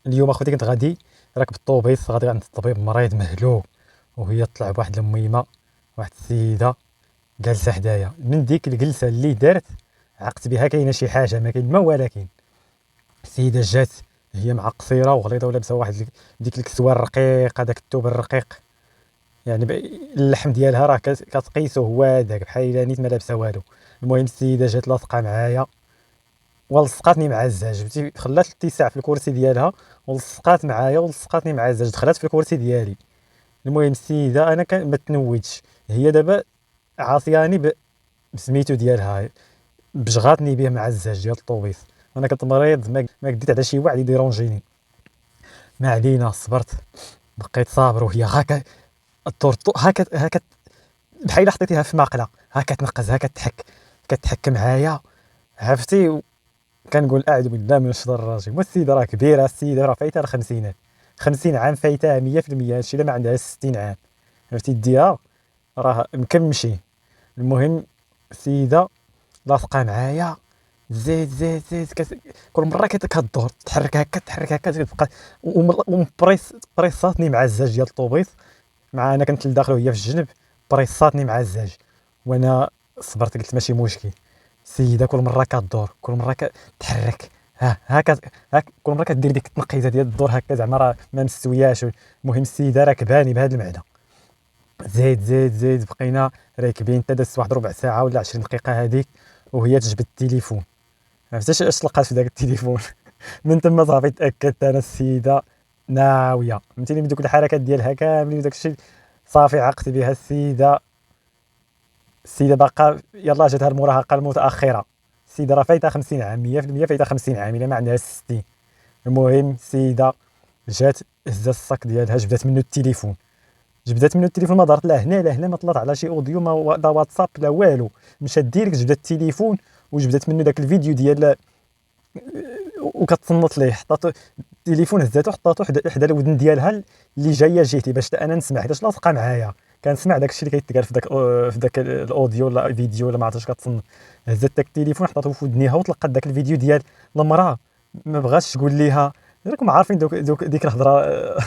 اليوم اخوتي كنت غادي راكب الطوبيس غادي عند الطبيب مريض مهلوك، وهي طلع بواحد الميمه، واحد السيده جالسه حدايا. من ديك الجلسه اللي دارت عقت بها كاينه شي حاجه، ما كاين ما ولكن السيده جات هي مع قصيره وغليظه ولابسه واحد ديك الكسوه الرقيق، هذاك الثوب الرقيق، يعني اللحم ديالها راه كتقيسه هو هذاك بحال الا نيت ما لابسه والو. المهم السيده جات لاصقه معايا ولصقاتني مع الزاج، فهمتي، خلات الاتساع في الكرسي ديالها ولصقات معايا ولصقاتني مع الزاج، دخلت في الكرسي ديالي. المهم السيده انا ما تنويتش، هي دابا عاصياني بسميتو ديالها، بجغاتني به مع الزاج ديال الطوبيس. انا كنت مريض ما قديت على شي واحد يديرونجيني. ما علينا، صبرت، بقيت صابر، وهي هكا الدور هكا بحال الا حطيتيها في مقله هكا تنقز هكا كتحك معايا، عرفتي. كنقول اعوذ بالله من الشيطان الرجيم. والسيده راه كبيره، السيده راه فايتها الخمسينات، 50 عام فايتها 100%، هادشي الا ما عندها 60 عام، عرفتي ديها راه مكمشي. المهم السيده لاصقه معايا، زيد كل مره كدور تحرك هكا تحرك هكا تبقى بريساتني مع الزاج ديال الطوبيس. مع انا كنت لداخل وهي في الجنب، بريساتني مع الزاج. وانا صبرت، قلت ماشي مشكل. السيده كل مره كدور، كل مره كتحرك، هكا كل مره كدير ديك التنقيزه ديال الدور هكا، زعما راه ما مستوياش. المهم السيده راكباني بهذا المعنى، زيد بقينا راكبين حتى دازت واحد ربع ساعه ولا 20 دقيقه هذيك، وهي تجبد التليفون. عرفتي اش لقات في ذاك التليفون؟ من تما صافي تاكدت انا السيده ناويه، فهمتيني، بدوك الحركات ديالها كاملين وداك الشيء. صافي عقت بها السيده. السيده باقا يلاه جاتها المراهقه المتاخره، السيده راه فايتها 50 عام، 100% فايتها 50 عام الا ما عندها 60. المهم السيده جات هزات الصاك ديالها، جبدات منه التليفون، ما دارت لا هنا لا هنا، ما طلعت على شي اوديو، ما لا واتساب لا والو، مشات ديريكت جبدات التليفون وجبدات منه داك الفيديو ديال وكتصنت ليه. حطاتو التليفون، هزاتو حطاتو حدا الودن ديالها اللي جايه جهتي باش انا نسمع، حيت لاصقه معايا كنسمع داك الشيء اللي كيتقال في داك الاوديو ولا الفيديو ولا ما عرفتش كتصنت. هزات داك التليفون حطاتو في ودنيها وتلقات داك الفيديو ديال المراه. ما بغاش تقول ليها، راكم عارفين ديك الهضره.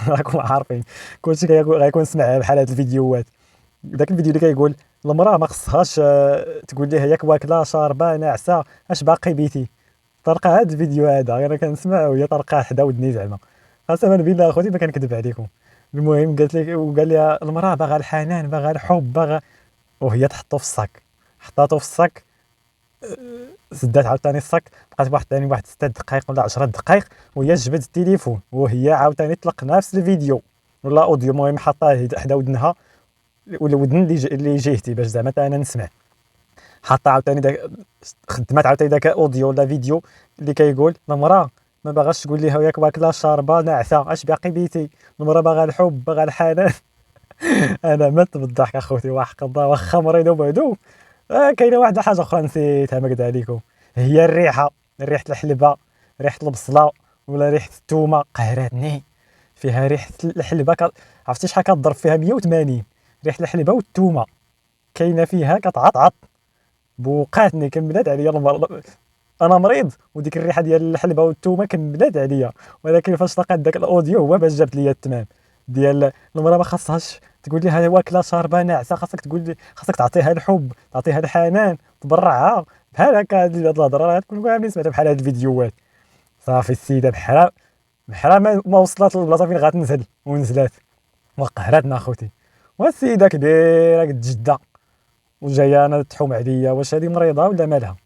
راكم عارفين كلشي غيكون سمع بحال هاد الفيديوهات. داك الفيديو اللي كيقول المراه ما خصهاش تقول ليها ياك واكله شاربه ناعسه اش باقي بيتي. طرقه هاد الفيديو هذا انا كنسمع وهي طرقه حدا ودني، زعما قسما بالله اخوتي ما كنكذب عليكم. المهم قالت لي، وقال لي المراه باغا الحنان، باغا الحب، باغا، وهي تحطو في الصاك. حطاتو في الصاك، سدات عاوتاني الصاك، بقات واحد 6 دقائق ولا 10 دقائق وهي جبدت التليفون، وهي عاوتاني طلق نفس الفيديو ولا اوديو، المهم حطاه حدا ودنها ولا ودن اللي جهتي باش زعما انا نسمع. حاطه عاوتاني خدمات عاوتاني داك اوديو ولا فيديو اللي كيقول المراه ما باغاش تقول ليها ياك واكله شاربه ناعسه اش باقي بيتي، المراه باغا الحب باغا الحنان. انا مت بالضحك اخوتي، وحق الله واخا مريض وبعدو. كاينه واحده حاجه اخرى نسيتها ما كذا عليكم، هي الريحه، ريحه الحلبه، ريحه البصله ولا ريحه الثومه قهرتني. فيها ريحه الحلبه عرفتي شحال كضرب فيها 180. ريحه الحلبه والثومه كاينه فيها كتعطعط، بوقاتني كملات عليا انا مريض وديك الريحه ديال الحلبه والثومه كملات عليا. ولكن فاش لقيت داك الاوديو هو باش جابت لي التمام ديال المراه ما خاصهاش تقول لي هذا واكله شاربه ناعسه، خاصك تقول لي، خاصك تعطيها الحب، تعطيها الحنان، تبرعها بحال هكا. هاد الهضره راه تكون كاملين سمعتها بحال هاد الفيديوهات. صافي السيده بحال ما وصلت للبلاصه فين غتنزل ونزلات وقهرتنا اخوتي. والسيده كبيره قد جده وجايه انا تحوم عليا، واش هذه مريضه ولا مالها؟